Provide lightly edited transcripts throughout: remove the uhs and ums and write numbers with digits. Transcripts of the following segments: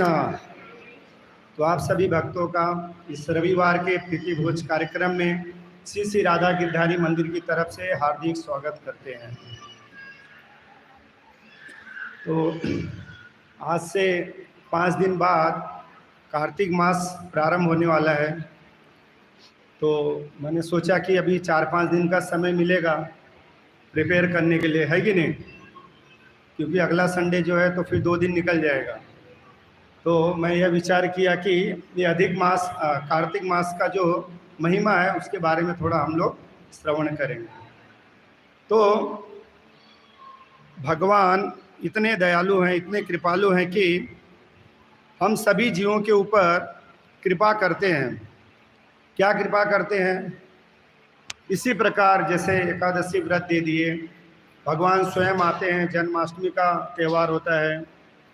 कृष्णा। तो आप सभी भक्तों का इस रविवार के प्रीति भोज कार्यक्रम में श्री श्री राधा गिरधारी मंदिर की तरफ से हार्दिक स्वागत करते हैं। तो आज से 5 दिन बाद कार्तिक मास प्रारंभ होने वाला है। तो मैंने सोचा कि अभी 4-5 दिन का समय मिलेगा प्रिपेयर करने के लिए, है कि नहीं? क्योंकि अगला संडे जो है तो फिर 2 दिन निकल जाएगा। तो मैं यह विचार किया कि ये अधिक मास कार्तिक मास का जो महिमा है उसके बारे में थोड़ा हम लोग श्रवण करेंगे। तो भगवान इतने दयालु हैं, इतने कृपालु हैं कि हम सभी जीवों के ऊपर कृपा करते हैं। क्या कृपा करते हैं? इसी प्रकार जैसे एकादशी व्रत दे दिए, भगवान स्वयं आते हैं, जन्माष्टमी का त्यौहार होता है,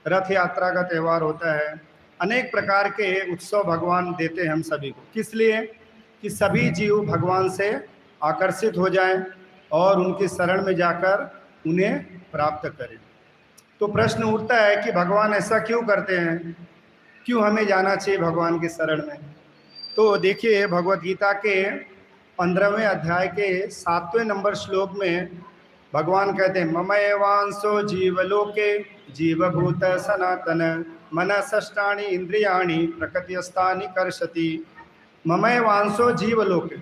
रथ यात्रा का त्यौहार होता है, अनेक प्रकार के उत्सव भगवान देते हैं हम सभी को। किस लिए? कि सभी जीव भगवान से आकर्षित हो जाएं और उनकी शरण में जाकर उन्हें प्राप्त करें। तो प्रश्न उठता है कि भगवान ऐसा क्यों करते हैं, क्यों हमें जाना चाहिए भगवान की शरण में? तो देखिए, भगवत गीता के 15वें अध्याय के 7वें नंबर श्लोक में भगवान कहते हैं, ममैवांसो जीवलोके जीवभूत सनातन मनसष्टानि इंद्रियाणि प्रकृतिस्थानि कर्षति। ममैवांसो जीवलोके,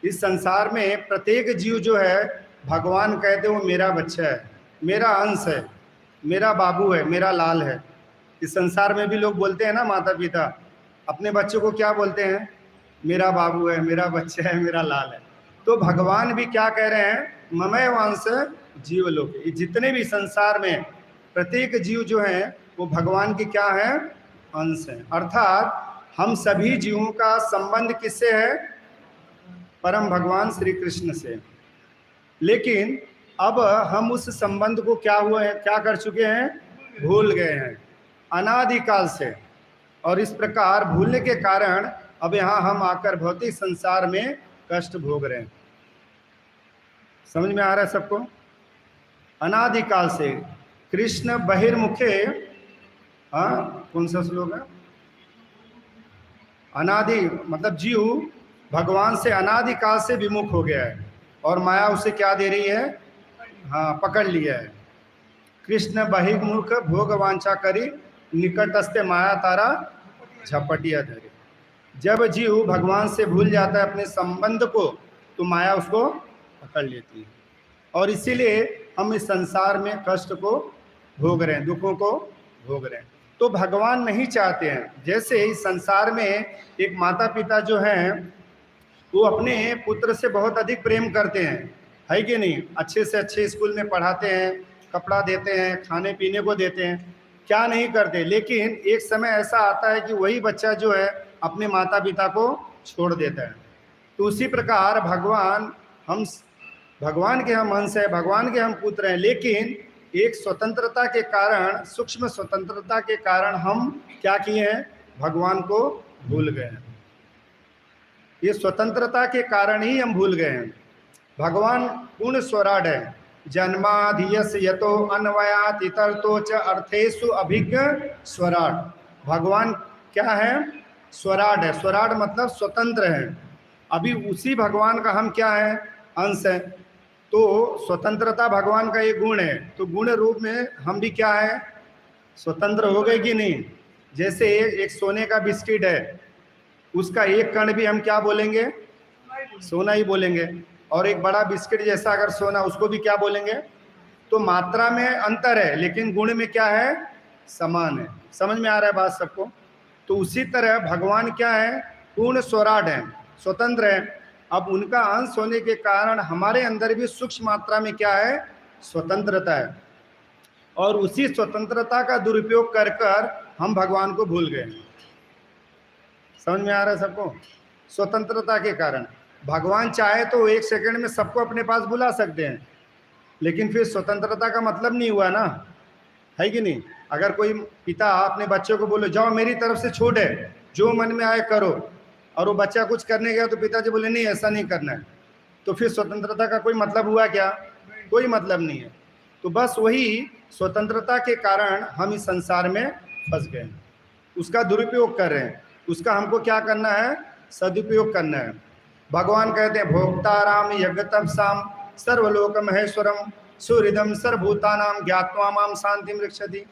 इस संसार में प्रत्येक जीव जो है भगवान कहते हैं वो मेरा बच्चा है, मेरा अंश है, मेरा बाबू है, मेरा लाल है। इस संसार में भी लोग बोलते हैं ना, माता पिता अपने बच्चों को क्या बोलते हैं? मेरा बाबू है, मेरा बच्चा है, मेरा लाल है। तो भगवान भी क्या कह रहे हैं? ममैवांस जीवलोके, जितने भी संसार में प्रत्येक जीव जो है वो भगवान की क्या है? अंश है। अर्थात हम सभी जीवों का संबंध किससे है? परम भगवान श्री कृष्ण से। लेकिन अब हम उस संबंध को क्या हुआ है, क्या कर चुके हैं? भूल गए हैं अनादिकाल से। और इस प्रकार भूलने के कारण अब यहाँ हम आकर भौतिक संसार में कष्ट भोग रहे हैं। समझ में आ रहा है सबको? अनादिकाल से कृष्ण बहिर्मुखे, कौन सा श्लोक है? अनादि मतलब जीव भगवान से अनादिकाल से विमुख हो गया है और माया उसे क्या दे रही है? पकड़ लिया है। कृष्ण बहिर्मुख भोग वांछा करी, निकटस्थ माया तारा झपटिया धरे। जब जीव भगवान से भूल जाता है अपने संबंध को, तो माया उसको पकड़ लेती है और इसीलिए हम इस संसार में कष्ट को भोग रहे हैं, दुखों को भोग रहे हैं। तो भगवान नहीं चाहते हैं। जैसे इस संसार में एक माता पिता जो हैं वो अपने पुत्र से बहुत अधिक प्रेम करते हैं, है कि नहीं? अच्छे से अच्छे स्कूल में पढ़ाते हैं, कपड़ा देते हैं, खाने पीने को देते हैं, क्या नहीं करते। लेकिन एक समय ऐसा आता है कि वही बच्चा जो है अपने माता पिता को छोड़ देता है। तो उसी प्रकार भगवान के हम अंश है, भगवान के हम पुत्र हैं, लेकिन एक स्वतंत्रता के कारण, सूक्ष्म स्वतंत्रता के कारण हम क्या किए हैं? भगवान को भूल गए हैं। ये स्वतंत्रता के कारण ही हम भूल गए हैं। भगवान पूर्ण स्वराट है। जन्माधियस यतो अन्वयात इतरतो च अर्थेषु अभिज्ञ स्वराट। भगवान क्या है? स्वराट है। स्वराट मतलब स्वतंत्र है। अभी उसी भगवान का हम क्या है? अंश है। तो स्वतंत्रता भगवान का एक गुण है, तो गुण रूप में हम भी क्या है? स्वतंत्र हो गए कि नहीं? जैसे एक सोने का बिस्किट है, उसका एक कण भी हम क्या बोलेंगे? सोना ही बोलेंगे। और एक बड़ा बिस्किट जैसा अगर सोना, उसको भी क्या बोलेंगे? तो मात्रा में अंतर है लेकिन गुण में क्या है? समान है। समझ में आ रहा है बात सबको? तो उसी तरह भगवान क्या है? पूर्ण स्वराट है, स्वतंत्र है। अब उनका अंश होने के कारण हमारे अंदर भी सूक्ष्म मात्रा में क्या है? स्वतंत्रता है। और उसी स्वतंत्रता का दुरुपयोग कर कर हम भगवान को भूल गए। समझ में आ रहा है सबको? स्वतंत्रता के कारण भगवान चाहे तो 1 सेकंड में सबको अपने पास बुला सकते हैं, लेकिन फिर स्वतंत्रता का मतलब नहीं हुआ ना, है कि नहीं? अगर कोई पिता अपने बच्चों को बोले जाओ मेरी तरफ से छूट है, जो मन में आए करो, और वो बच्चा कुछ करने गया तो पिताजी बोले नहीं ऐसा नहीं करना है, तो फिर स्वतंत्रता का कोई मतलब हुआ क्या? कोई मतलब नहीं है। तो बस वही स्वतंत्रता के कारण हम इस संसार में फंस गए। उसका दुरुपयोग कर रहे हैं। उसका हमको क्या करना है? सदुपयोग करना है। भगवान कहते हैं भोक्ताराम यज्ञ तपसाम सर्वलोक महेश्वरम सुहृदम सर्वभूतानाम ज्ञात्वा माम शांतिम रक्षति।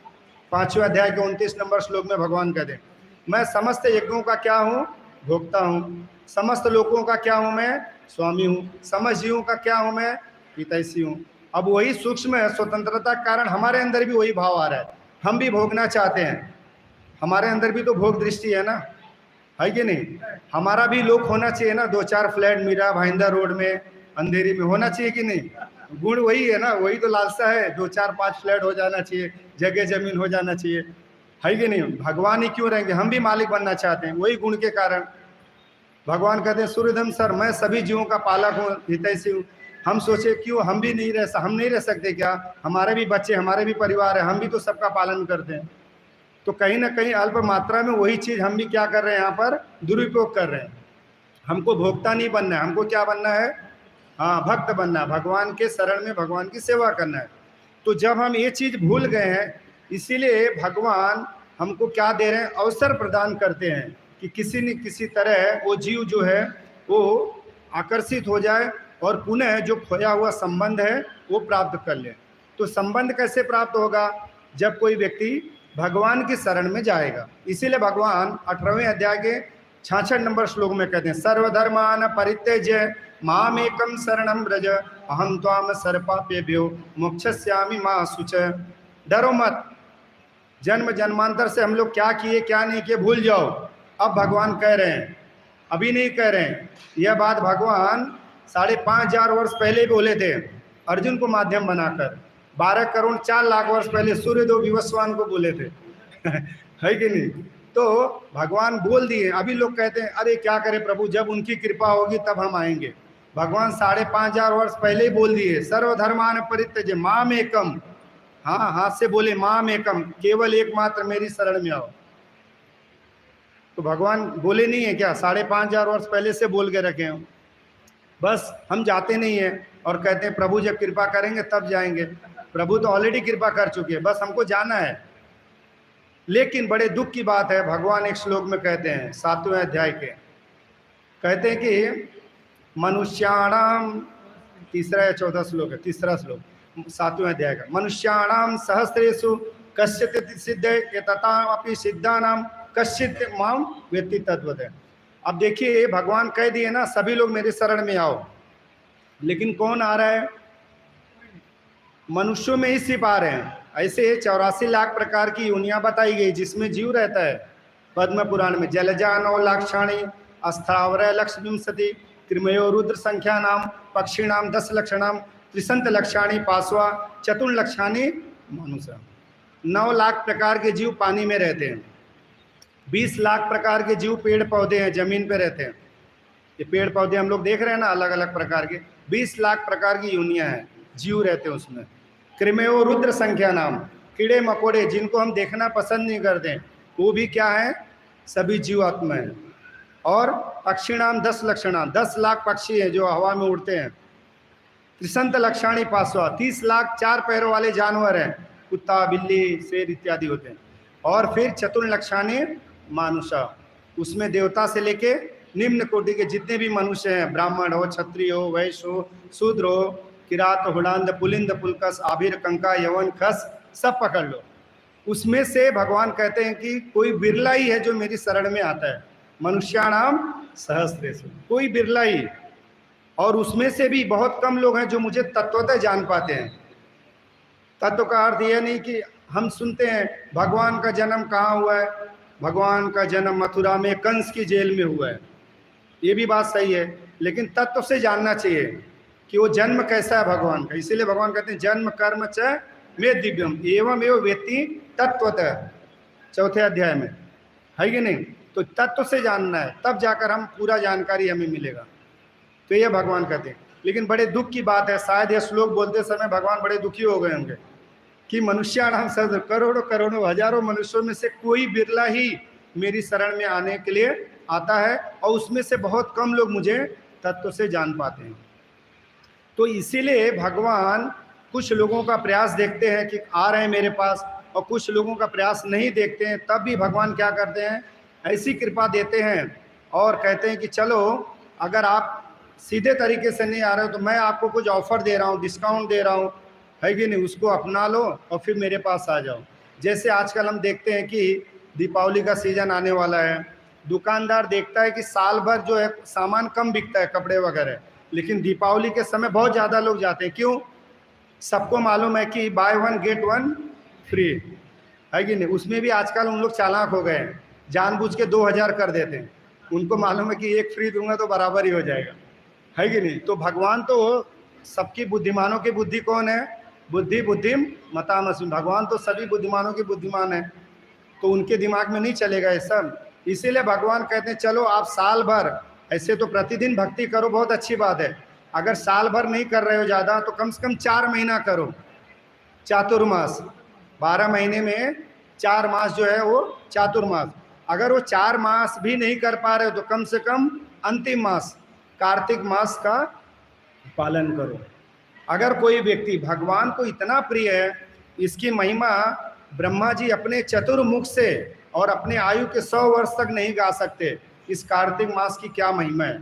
5वें अध्याय के 29 नंबर श्लोक में भगवान कहते हैं मैं समस्त यज्ञों का क्या हूँ? भोक्ता हूँ। समस्त लोगों का क्या हूँ? मैं स्वामी हूँ। समस्त जीवों का क्या हूँ? मैं हितैषी हूँ। अब वही सूक्ष्म है, स्वतंत्रता के कारण हमारे अंदर भी वही भाव आ रहा है, हम भी भोगना चाहते हैं। हमारे अंदर भी तो भोग दृष्टि है ना, है कि नहीं? हमारा भी लोक होना चाहिए ना, 2-4 फ्लैट मीरा भाईंदर रोड में अंधेरी में होना चाहिए कि नहीं? गुण वही है ना, वही तो लालसा है, 2-4-5 फ्लैट हो जाना चाहिए, जगह जमीन हो जाना चाहिए, है कि नहीं? भगवान ही क्यों रहेंगे, हम भी मालिक बनना चाहते हैं, वही गुण के कारण। भगवान कहते हैं सूर्यधम सर मैं सभी जीवों का पालक हूँ, हितैषी हूँ। हम सोचे क्यों हम नहीं रह सकते क्या? हमारे भी बच्चे, हमारे भी परिवार है, हम भी तो सबका पालन करते हैं। तो कहीं ना कहीं अल्प मात्रा में वही चीज हम भी क्या कर रहे हैं, यहाँ पर दुरुपयोग कर रहे हैं। हमको भोक्ता नहीं बनना है, हमको क्या बनना है? हाँ, भक्त बनना है, भगवान के शरण में भगवान की सेवा करना है। तो जब हम ये चीज भूल गए हैं, इसीलिए भगवान हमको क्या दे रहे हैं? अवसर प्रदान करते हैं कि किसी न किसी तरह वो जीव जो है वो आकर्षित हो जाए और पुनः जो खोया हुआ संबंध है वो प्राप्त कर ले। तो संबंध कैसे प्राप्त होगा? जब कोई व्यक्ति भगवान की शरण में जाएगा। इसीलिए भगवान 18वें अध्याय के 66 नंबर श्लोक में कहते हैं सर्वधर्मान परित्यज्य मामेकम शरणम व्रज अहम त्वाम सर्वपापेभ्यो मोक्षयिष्यामि मा शुचः। डरो मत, जन्म जन्मांतर से हम लोग क्या किए क्या नहीं किए भूल जाओ। अब भगवान कह रहे हैं, अभी नहीं कह रहे हैं। यह बात भगवान 5,500 वर्ष पहले बोले थे अर्जुन को माध्यम बनाकर, 12 करोड़ 4 लाख वर्ष पहले सूर्यदेव विवस्वान को बोले थे है कि नहीं? तो भगवान बोल दिए। अभी लोग कहते हैं अरे क्या करें प्रभु, जब उनकी कृपा होगी तब हम आएंगे। भगवान 5,500 वर्ष पहले ही बोल दिए सर्वधर्मान परित्यज्य माम एकम। हाँ, हाथ से बोले माम एकम, केवल एकमात्र मेरी शरण में आओ। तो भगवान बोले नहीं है क्या? 5,500 वर्ष पहले से बोल के रखे हैं। बस हम जाते नहीं है और कहते हैं प्रभु जब कृपा करेंगे तब जाएंगे। प्रभु तो ऑलरेडी कृपा कर चुके हैं, बस हमको जाना है। लेकिन बड़े दुख की बात है, भगवान एक श्लोक में कहते हैं 7वें अध्याय के, कहते हैं कि मनुष्याणाम, तीसरा या 14 श्लोक है, तीसरा श्लोक 7वें अध्याय का, मनुष्याणाम सहस्रेषु कश्चित् सिद्धे तथापि सिद्धानाम कश्चित् माम वेत्ति तद्वत्। अब देखिए भगवान कह दिए ना सभी लोग मेरे शरण में आओ, लेकिन कौन आ रहा है? मनुष्यों में ही सिर्फ आ रहे हैं। ऐसे 84 लाख प्रकार की योनियां बताई गई जिसमें जीव रहता है। पद्म पुराण में जलजा 9 लाक्षाणी अस्थावर लक्ष्मींसति कृमयो रुद्र संख्या नाम पक्षिणाम 10 लक्षणाम त्रिसंत लक्षाणी पासवा चतुर् लक्षाणी मनुष्य। 9 लाख प्रकार के जीव पानी में रहते हैं, 20 लाख प्रकार के जीव पेड़ पौधे हैं, जमीन पे रहते हैं। ये पेड़ पौधे हम लोग देख रहे हैं ना, अलग अलग प्रकार के 20 लाख प्रकार की योनियां हैं, जीव रहते हैं उसमें। कृमयो रुद्र संख्या नाम, कीड़े मकोड़े जिनको हम देखना पसंद नहीं करते वो भी क्या है? सभी जीवात्मा है। और पक्षिणाम 10 लक्षणाम, 10 लाख पक्षी हैं जो हवा में उड़ते हैं। त्रिसंत लक्षाणी पासवा, 30 लाख 4 पैरों वाले जानवर हैं, कुत्ता बिल्ली शेर इत्यादि होते हैं। और फिर चतुर् लक्षाणी मानुषा, उसमें देवता से लेके निम्न कोटि के जितने भी मनुष्य हैं, ब्राह्मण हो, क्षत्रिय हो, वैश्य हो, शूद्र हो, किरात हुड़ांद पुलिंद पुलकस आभिर कंका यवन खस, सब पकड़ लो। उसमें से भगवान कहते हैं कि कोई बिरला ही है जो मेरी शरण में आता है। मनुष्याणाम सहस्रेषु, कोई बिरला ही। और उसमें से भी बहुत कम लोग हैं जो मुझे तत्वतः जान पाते हैं। तत्व का अर्थ यह नहीं कि हम सुनते हैं भगवान का जन्म कहाँ हुआ है, भगवान का जन्म मथुरा में कंस की जेल में हुआ है, ये भी बात सही है, लेकिन तत्व से जानना चाहिए कि वो जन्म कैसा है भगवान का। इसीलिए भगवान कहते हैं जन्म कर्म च मे दिव्यम एवं एवं वेत्ति तत्वतः, 4थे अध्याय में, है कि नहीं? तो तत्व से जानना है, तब जाकर हम पूरा जानकारी हमें मिलेगा। तो ये भगवान कहते हैं। लेकिन बड़े दुख की बात है, शायद यह श्लोक बोलते समय भगवान बड़े दुखी हो गए होंगे कि मनुष्याणाम सहस्र, करोड़ों करोड़ों हजारों मनुष्यों में से कोई बिरला ही मेरी शरण में आने के लिए आता है, और उसमें से बहुत कम लोग मुझे तत्व से जान पाते हैं। तो इसीलिए भगवान कुछ लोगों का प्रयास देखते हैं कि आ रहे हैं मेरे पास, और कुछ लोगों का प्रयास नहीं देखते हैं, तब भी भगवान क्या करते हैं, ऐसी कृपा देते हैं और कहते हैं कि चलो अगर आप सीधे तरीके से नहीं आ रहे हो तो मैं आपको कुछ ऑफर दे रहा हूँ, डिस्काउंट दे रहा हूँ, है कि नहीं, उसको अपना लो और फिर मेरे पास आ जाओ। जैसे आजकल हम देखते हैं कि दीपावली का सीजन आने वाला है, दुकानदार देखता है कि साल भर जो है सामान कम बिकता है, कपड़े वगैरह, लेकिन दीपावली के समय बहुत ज़्यादा लोग जाते हैं। क्यों? सबको मालूम है कि by one get one free, है कि नहीं। उसमें भी आजकल उन लोग चालाक हो गए हैं, जानबूझ के 2000 कर देते हैं। उनको मालूम है कि एक फ्री दूंगा तो बराबर ही हो जाएगा, है कि नहीं। तो भगवान तो सबकी बुद्धिमानों की बुद्धि कौन है? बुद्धि बुद्धिम मतामस्मि। भगवान तो सभी बुद्धिमानों की बुद्धिमान है, तो उनके दिमाग में नहीं चलेगा ये सब। इसीलिए भगवान कहते हैं चलो आप साल भर, ऐसे तो प्रतिदिन भक्ति करो, बहुत अच्छी बात है। अगर साल भर नहीं कर रहे हो ज़्यादा तो कम से कम 4 महीना करो, चातुर्मास। 12 महीने में 4 मास जो है वो चातुर्मास। अगर वो 4 मास भी नहीं कर पा रहे हो तो कम से कम अंतिम मास कार्तिक मास का पालन करो। अगर कोई व्यक्ति भगवान को इतना प्रिय है, इसकी महिमा ब्रह्मा जी अपने चतुर्मुख से और अपने आयु के 100 वर्ष तक नहीं गा सकते। इस कार्तिक मास की क्या महिमा है।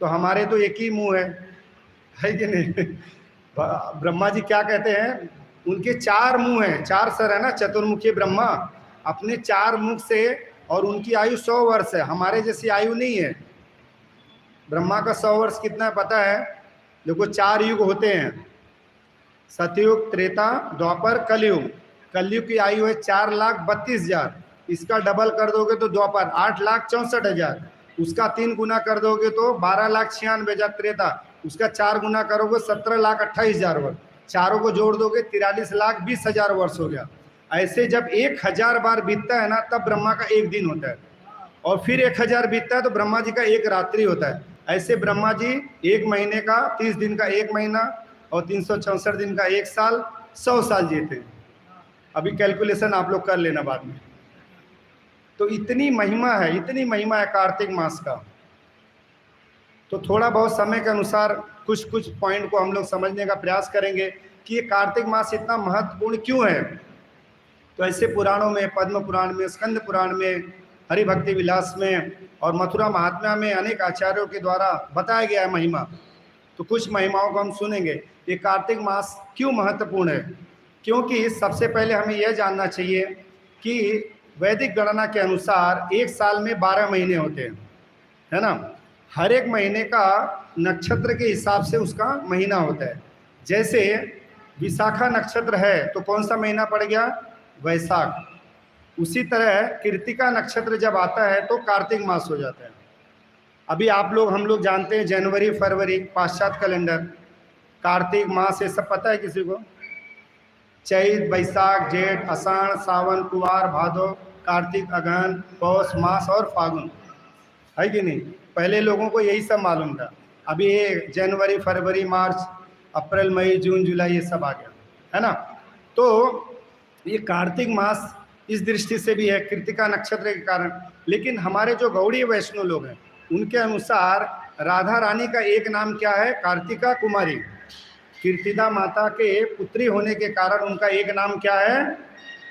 तो हमारे तो एक ही मुंह है कि नहीं। ब्रह्मा जी क्या कहते हैं, उनके 4 मुंह हैं, 4 सर है ना, चतुर्मुखी ब्रह्मा, अपने 4 मुख से, और उनकी आयु 100 वर्ष है, हमारे जैसी आयु नहीं है। ब्रह्मा का 100 वर्ष कितना है पता है? देखो 4 युग होते हैं, सतयुग, त्रेता, द्वापर, कलयुग। कलयुग की आयु है 4,32,000, इसका डबल कर दोगे तो द्वापर 8,64,000, उसका 3 गुना कर दोगे तो 12,96,000 त्रेता, उसका 4 गुना करोगे 17,28,000 वर्ष, चारों को जोड़ दोगे 43,20,000 वर्ष हो गया। ऐसे जब 1000 बार बीतता है ना, तब ब्रह्मा का एक दिन होता है, और फिर 1000 बीतता है तो ब्रह्मा जी का एक रात्रि होता है। ऐसे ब्रह्मा जी 1 महीने का, 30 दिन का 1 महीना और 364 दिन का 1 साल, 100 साल जीते हैं। अभी कैलकुलेशन आप लोग कर लेना बाद में। तो इतनी महिमा है, इतनी महिमा है कार्तिक मास का। तो थोड़ा बहुत समय के अनुसार कुछ कुछ पॉइंट को हम लोग समझने का प्रयास करेंगे कि ये कार्तिक मास इतना महत्वपूर्ण क्यों है। तो ऐसे पुराणों में, पद्म पुराण में, स्कंद पुराण में, हरि भक्ति विलास में और मथुरा महात्म्य में अनेक आचार्यों के द्वारा बताया गया है महिमा। तो कुछ महिमाओं को हम सुनेंगे। ये कार्तिक मास क्यों महत्वपूर्ण है? क्योंकि सबसे पहले हमें यह जानना चाहिए कि वैदिक गणना के अनुसार एक साल में 12 महीने होते हैं, है ना। हर एक महीने का नक्षत्र के हिसाब से उसका महीना होता है। जैसे विशाखा नक्षत्र है तो कौन सा महीना पड़ गया? वैशाख। उसी तरह कृतिका नक्षत्र जब आता है तो कार्तिक मास हो जाता है। अभी आप लोग, हम लोग जानते हैं जनवरी, फरवरी, पाश्चात्य कैलेंडर, कार्तिक मास, ये सब पता है किसी को? चैत, बैसाख, जेठ, आषाढ़, सावन, कुवार, भादो, कार्तिक, अगहन, पौष मास और फागुन, है कि नहीं। पहले लोगों को यही सब मालूम था। अभी ये जनवरी, फरवरी, मार्च, अप्रैल, मई, जून, जुलाई, ये सब आ गया, है ना। तो ये कार्तिक मास इस दृष्टि से भी है, कृतिका नक्षत्र के कारण। लेकिन हमारे जो गौड़ीय वैष्णव लोग हैं उनके अनुसार राधा रानी का एक नाम क्या है? कार्तिका कुमारी। कीर्तिदा माता के पुत्री होने के कारण उनका एक नाम क्या है?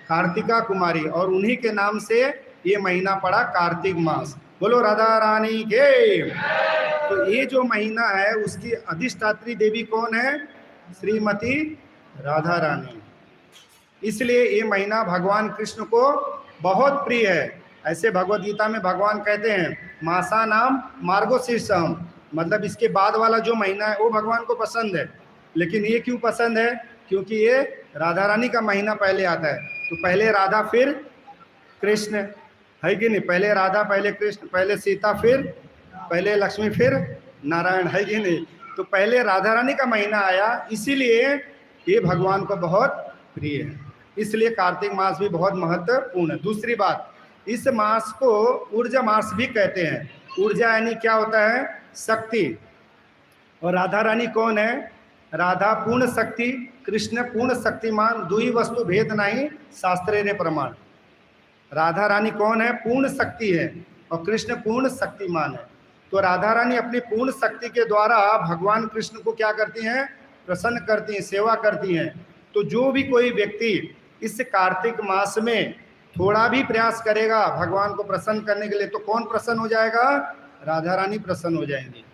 कार्तिका कुमारी, और उन्हीं के नाम से ये महीना पड़ा कार्तिक मास। बोलो राधा रानी के। तो ये जो महीना है उसकी अधिष्ठात्री देवी कौन है? श्रीमती राधा रानी। इसलिए ये महीना भगवान कृष्ण को बहुत प्रिय है। ऐसे भगवद गीता में भगवान कहते हैं मासा नाम मार्गशीर्षम, मतलब इसके बाद वाला जो महीना है वो भगवान को पसंद है। लेकिन ये क्यों पसंद है? क्योंकि ये राधा रानी का महीना पहले आता है। तो पहले राधा फिर कृष्ण, है कि नहीं। पहले राधा, पहले कृष्ण, पहले सीता, फिर पहले लक्ष्मी, फिर नारायण, है कि नहीं। तो पहले राधा रानी का महीना आया, इसीलिए ये भगवान को बहुत प्रिय है। इसलिए कार्तिक मास भी बहुत महत्वपूर्ण है। दूसरी बात, इस मास को ऊर्जा मास भी कहते हैं। ऊर्जा यानी क्या होता है? शक्ति। और राधा रानी कौन है? राधा पूर्ण शक्ति, कृष्ण पूर्ण शक्तिमान, दुई वस्तु भेद नहीं शास्त्रे रे प्रमाण। राधा रानी कौन है? पूर्ण शक्ति है, और कृष्ण पूर्ण शक्तिमान है। तो राधा रानी अपनी पूर्ण शक्ति के द्वारा भगवान कृष्ण को क्या करती हैं? प्रसन्न करती हैं, सेवा करती हैं। तो जो भी कोई व्यक्ति इस कार्तिक मास में थोड़ा भी प्रयास करेगा भगवान को प्रसन्न करने के लिए, तो कौन प्रसन्न हो जाएगा? राधा रानी प्रसन्न हो जाएंगी,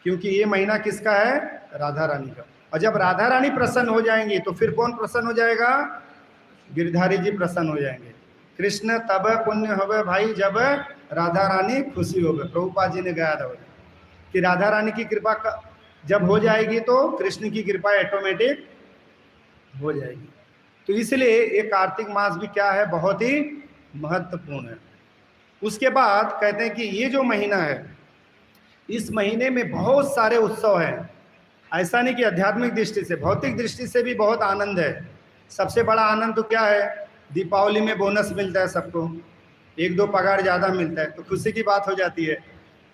क्योंकि ये महीना किसका है? राधा रानी का। और जब राधा रानी प्रसन्न हो जाएंगी तो फिर कौन प्रसन्न हो जाएगा? गिरधारी जी प्रसन्न हो जाएंगे। कृष्ण तब पुण्य होवे भाई जब राधा रानी खुशी होवे। प्रभुपाद जी ने गाया था कि राधा रानी की कृपा जब हो जाएगी तो कृष्ण की कृपा ऑटोमेटिक हो जाएगी। तो इसलिए ये कार्तिक मास भी क्या है? बहुत ही महत्वपूर्ण है। उसके बाद कहते हैं कि ये जो महीना है, इस महीने में बहुत सारे उत्सव हैं। ऐसा नहीं कि आध्यात्मिक दृष्टि से, भौतिक दृष्टि से भी बहुत आनंद है। सबसे बड़ा आनंद तो क्या है? दीपावली में बोनस मिलता है सबको, 1-2 पगार ज़्यादा मिलता है तो खुशी की बात हो जाती है।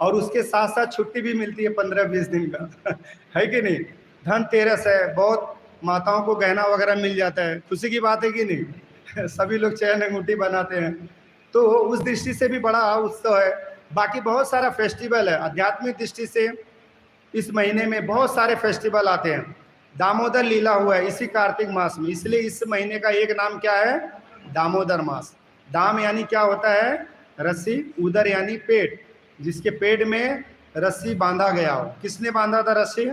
और उसके साथ साथ छुट्टी भी मिलती है 15-20 दिन का है कि नहीं? धनतेरस है, बहुत माताओं को गहना वगैरह मिल जाता है, खुशी की बात है कि नहीं? सभी लोग चैन अंगूठी बनाते हैं, तो उस दृष्टि से भी बड़ा उत्सव है। बाकी बहुत सारा फेस्टिवल है। आध्यात्मिक दृष्टि से इस महीने में बहुत सारे फेस्टिवल आते हैं। दामोदर लीला हुआ है इसी कार्तिक मास में, इसलिए इस महीने का एक नाम क्या है? दामोदर मास। दाम यानी क्या होता है? रस्सी, उदर यानी पेट, जिसके पेट में रस्सी बांधा गया हो। किसने बांधा था रस्सी?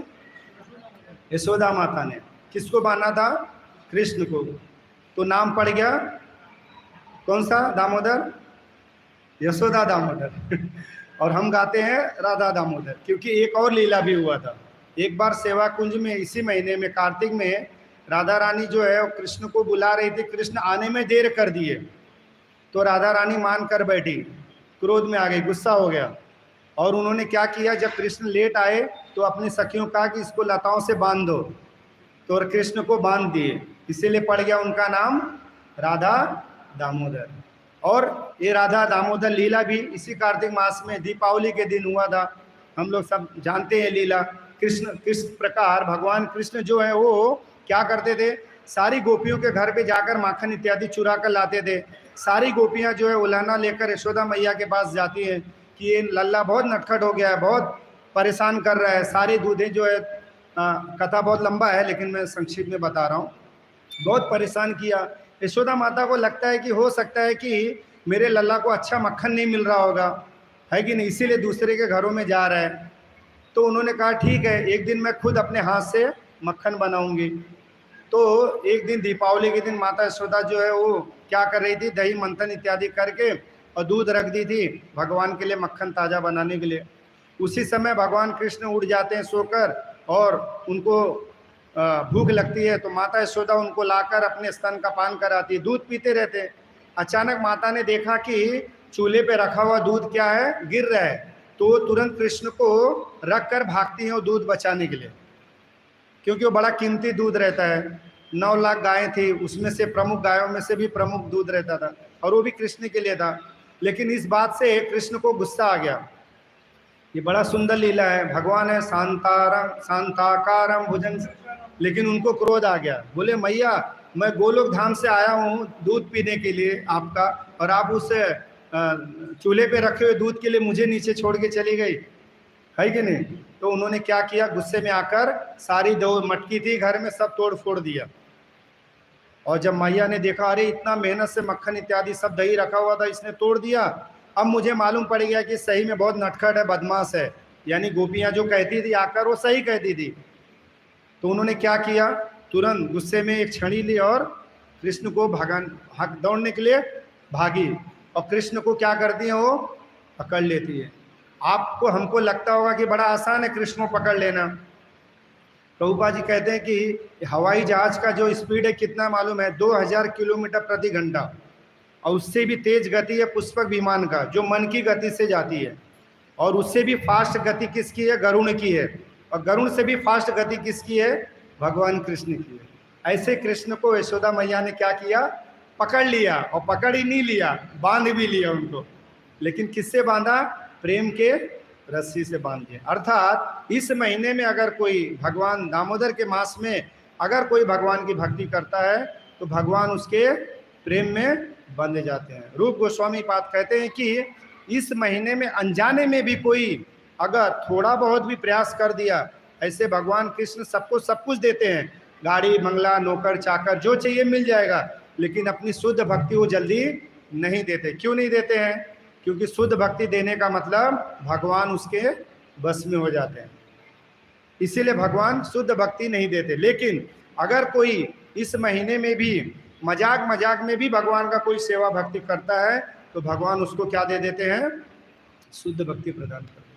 यशोदा माता ने। किसको बांधा था? कृष्ण को। तो नाम पड़ गया कौन सा? दामोदर, यशोदा दामोदर और हम गाते हैं राधा दामोदर, क्योंकि एक और लीला भी हुआ था। एक बार सेवा कुंज में इसी महीने में कार्तिक में राधा रानी जो है वो कृष्ण को बुला रही थी, कृष्ण आने में देर कर दिए तो राधा रानी मान कर बैठी, क्रोध में आ गई, गुस्सा हो गया। और उन्होंने क्या किया, जब कृष्ण लेट आए तो अपनी सखियों कहा कि इसको लताओं से बांध दो, तो कृष्ण को बांध दिए, इसीलिए पड़ गया उनका नाम राधा दामोदर। और ये राधा दामोदर लीला भी इसी कार्तिक मास में दीपावली के दिन हुआ था। हम लोग सब जानते हैं लीला। कृष्ण किस प्रकार भगवान कृष्ण जो है वो क्या करते थे? सारी गोपियों के घर पे जाकर माखन इत्यादि चुरा कर लाते थे। सारी गोपियां जो है उलाहना लेकर यशोदा मैया के पास जाती हैं कि ये लल्ला बहुत नटखट हो गया है, बहुत परेशान कर रहा है। सारी दूधें जो है, कथा बहुत लंबा है लेकिन मैं संक्षिप्त में बता रहा हूँ, बहुत परेशान किया। यशोदा माता को लगता है कि हो सकता है कि मेरे लल्ला को अच्छा मक्खन नहीं मिल रहा होगा, है कि नहीं, इसीलिए दूसरे के घरों में जा रहा है। तो उन्होंने कहा ठीक है, एक दिन मैं खुद अपने हाथ से मक्खन बनाऊंगी। तो एक दिन दीपावली के दिन माता यशोदा जो है वो क्या कर रही थी, दही मंथन इत्यादि करके और दूध रख दी थी भगवान के लिए मक्खन ताज़ा बनाने के लिए। उसी समय भगवान कृष्ण उठ जाते हैं सोकर और उनको भूख लगती है, तो माता यशोदा उनको लाकर अपने स्तन का पान कराती है, दूध पीते रहते हैं। अचानक माता ने देखा कि चूल्हे पे रखा हुआ दूध क्या है, गिर रहा है, तो तुरंत कृष्ण को रख कर भागती है वो दूध बचाने के लिए, क्योंकि वो बड़ा कीमती दूध रहता है। 9 लाख गायें थी, उसमें से प्रमुख गायों में से भी प्रमुख दूध रहता था और वो भी कृष्ण के लिए था। लेकिन इस बात से कृष्ण को गुस्सा आ गया। ये बड़ा सुंदर लीला है, भगवान है शांतारम शांताकारम भुजन, लेकिन उनको क्रोध आ गया। बोले मैया मैं गोलोक धाम से आया हूँ दूध पीने के लिए आपका, और आप उस चूल्हे पे रखे हुए दूध के लिए मुझे नीचे छोड़ के चली गई, है कि नहीं। तो उन्होंने क्या किया, गुस्से में आकर सारी दो मटकी थी घर में सब तोड़ फोड़ दिया। और जब मैया ने देखा अरे इतना मेहनत से मक्खन इत्यादि सब दही रखा हुआ था इसने तोड़ दिया, अब मुझे मालूम पड़ गया कि सही में बहुत नटखट है, बदमाश है, यानी गोपियां जो कहती थी आकर वो सही कहती थी। तो उन्होंने क्या किया, तुरंत गुस्से में एक छड़ी ली और कृष्ण को दौड़ने के लिए भागी, और कृष्ण को क्या करती है, वो पकड़ लेती है। आपको हमको लगता होगा कि बड़ा आसान है कृष्ण को पकड़ लेना। प्रभुपाद जी कहते हैं कि हवाई जहाज का जो स्पीड है कितना मालूम है, 2000 किलोमीटर प्रति घंटा, और उससे भी तेज गति है पुष्पक विमान का जो मन की गति से जाती है, और उससे भी फास्ट गति किसकी है, गरुण की है, और गरुण से भी फास्ट गति किसकी है, भगवान कृष्ण की है। ऐसे कृष्ण को यशोदा मैया ने क्या किया, पकड़ लिया, और पकड़ ही नहीं लिया, बांध भी लिया उनको। लेकिन किससे बांधा, प्रेम के रस्सी से बांध दिया। अर्थात इस महीने में अगर कोई भगवान दामोदर के मास में अगर कोई भगवान की भक्ति करता है तो भगवान उसके प्रेम में बंधे जाते हैं। रूप गोस्वामी पाद कहते हैं कि इस महीने में अनजाने में भी कोई अगर थोड़ा बहुत भी प्रयास कर दिया, ऐसे भगवान कृष्ण सबको सब कुछ देते हैं, गाड़ी बंगला नौकर चाकर जो चाहिए मिल जाएगा, लेकिन अपनी शुद्ध भक्ति वो जल्दी नहीं देते। क्यों नहीं देते हैं? क्योंकि शुद्ध भक्ति देने का मतलब भगवान उसके बस में हो जाते हैं, इसीलिए भगवान शुद्ध भक्ति नहीं देते। लेकिन अगर कोई इस महीने में भी मजाक मजाक में भी भगवान का कोई सेवा भक्ति करता है तो भगवान उसको क्या दे देते हैं? शुद्ध भक्ति प्रदान करते हैं।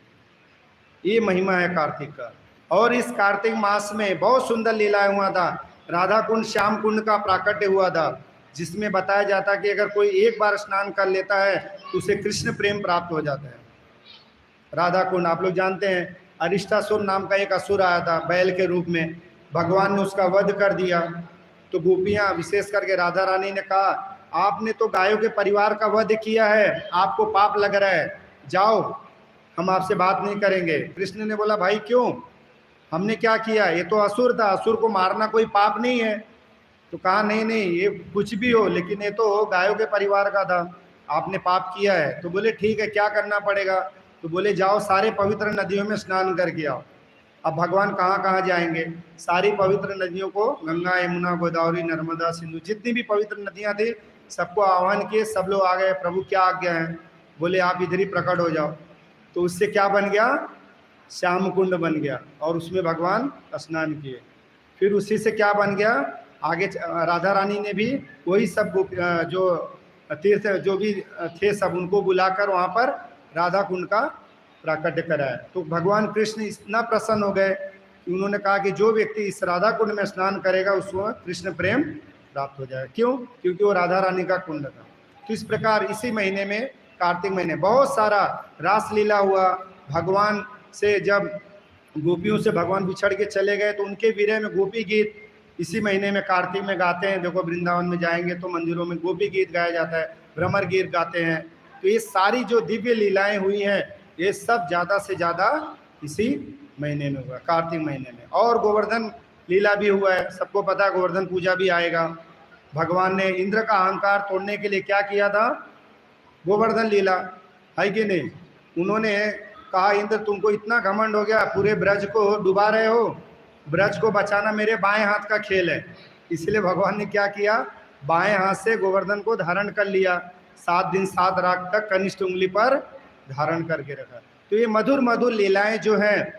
ये महिमा है कार्तिक का। और इस कार्तिक मास में बहुत सुंदर लीलाएं हुआ था। राधा कुंड श्याम कुंड का प्राकट्य हुआ था, जिसमें बताया जाता है कि अगर कोई एक बार स्नान कर लेता है तो उसे कृष्ण प्रेम प्राप्त हो जाता है। राधा कुंड आप लोग जानते हैं, अरिष्टासुर नाम का एक असुर आया था बैल के रूप में, भगवान ने उसका वध कर दिया। तो गोपियां विशेष करके राधा रानी ने कहा, आपने तो गायों के परिवार का वध किया है, आपको पाप लग रहा है, जाओ हम आपसे बात नहीं करेंगे। कृष्ण ने बोला, भाई क्यों, हमने क्या किया? ये तो असुर था, असुर को मारना कोई पाप नहीं है। तो कहा नहीं नहीं, ये कुछ भी हो, लेकिन ये तो गायों के परिवार का था, आपने पाप किया है। तो बोले ठीक है, क्या करना पड़ेगा? तो बोले जाओ सारे पवित्र नदियों में स्नान करके आओ। अब भगवान कहाँ कहाँ जाएंगे? सारी पवित्र नदियों को, गंगा यमुना गोदावरी नर्मदा सिंधु, जितनी भी पवित्र नदियाँ थी सबको आह्वान किए, सब लोग आ गए। प्रभु क्या आज्ञा है? बोले आप इधर ही प्रकट हो जाओ। तो उससे क्या बन गया? श्याम कुंड बन गया और उसमें भगवान स्नान किए। फिर उसी से क्या बन गया? आगे राधा रानी ने भी वही सब जो तीर्थ जो भी थे सब उनको बुलाकर वहाँ पर राधा कुंड का प्राकट्य कराया। तो भगवान कृष्ण इतना प्रसन्न हो गए कि उन्होंने कहा कि जो व्यक्ति इस राधा कुंड में स्नान करेगा उसको कृष्ण प्रेम प्राप्त हो जाएगा। क्यों? क्योंकि वो राधा रानी का कुंड था। तो इस प्रकार इसी महीने में, कार्तिक महीने, बहुत सारा रासलीला हुआ। भगवान से जब गोपियों से भगवान बिछड़ के चले गए तो उनके विरह में गोपी गीत इसी महीने में कार्तिक में गाते हैं। देखो वृंदावन में जाएंगे तो मंदिरों में गोपी गीत गाया जाता है, भ्रमर गीत गाते हैं। तो ये सारी जो दिव्य लीलाएं हुई हैं ये सब ज़्यादा से ज़्यादा इसी महीने में हुआ, कार्तिक महीने में। और गोवर्धन लीला भी हुआ है, सबको पता है गोवर्धन पूजा भी आएगा। भगवान ने इंद्र का अहंकार तोड़ने के लिए क्या किया था? गोवर्धन लीला, है कि नहीं? उन्होंने कहा, इंद्र तुमको इतना घमंड हो गया, पूरे ब्रज को डुबा रहे हो, ब्रज को बचाना मेरे बाएं हाथ का खेल है। इसलिए भगवान ने क्या किया? बाएं हाथ से गोवर्धन को धारण कर लिया, 7 दिन 7 रात तक कनिष्ठ उंगली पर धारण करके रखा। तो ये मधुर मधुर लीलाएं जो हैं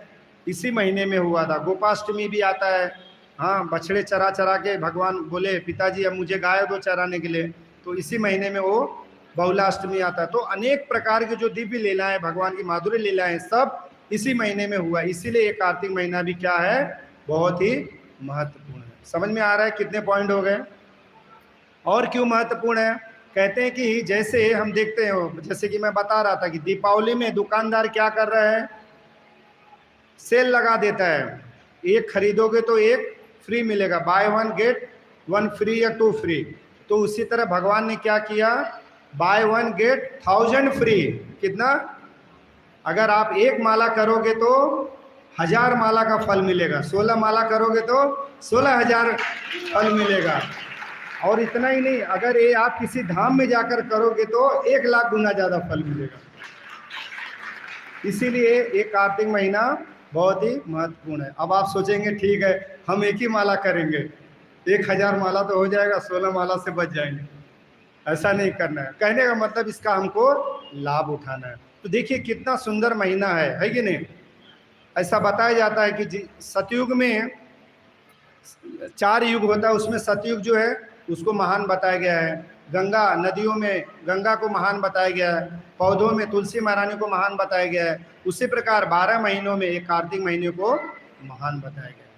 इसी महीने में हुआ था। गोपाष्टमी भी आता है, हाँ, बछड़े चरा चरा के भगवान बोले पिताजी अब मुझे गाय दो चराने के लिए, तो इसी महीने में वो बहुलाष्टमी आता है। तो अनेक प्रकार की जो दिव्य लीलाएं, भगवान की माधुर्य लीलाएं सब इसी महीने में हुआ। इसीलिए ये कार्तिक महीना भी क्या है? बहुत ही महत्वपूर्ण है। समझ में आ रहा है कितने पॉइंट हो गए? और क्यों महत्वपूर्ण है? कहते हैं कि जैसे हम देखते हैं, जैसे कि मैं बता रहा था कि दीपावली में दुकानदार क्या कर रहा है? सेल लगा देता है, एक खरीदोगे तो एक फ्री मिलेगा, बाय 1 गेट 1 फ्री या 2 फ्री। तो उसी तरह भगवान ने क्या किया? Buy 1 get 1000 free. कितना? अगर आप 1 माला करोगे तो 1000 माला का फल मिलेगा, 16 माला करोगे तो 16,000 फल मिलेगा। और इतना ही नहीं, अगर ये आप किसी धाम में जाकर करोगे तो 1 लाख गुना ज़्यादा फल मिलेगा। इसीलिए ये कार्तिक महीना बहुत ही महत्वपूर्ण है। अब आप सोचेंगे ठीक है हम 1 ही माला करेंगे, 1000 माला तो हो जाएगा, 16 माला से बच जाएंगे। ऐसा नहीं करना है। कहने का मतलब इसका हमको लाभ उठाना है। तो देखिए कितना सुंदर महीना है कि नहीं? ऐसा बताया जाता है कि सतयुग में 4 युग होता है, उसमें सतयुग जो है उसको महान बताया गया है। गंगा नदियों में गंगा को महान बताया गया है, पौधों में तुलसी महारानी को महान बताया गया है। उसी प्रकार 12 महीनों में एक कार्तिक महीने को महान बताया गया है।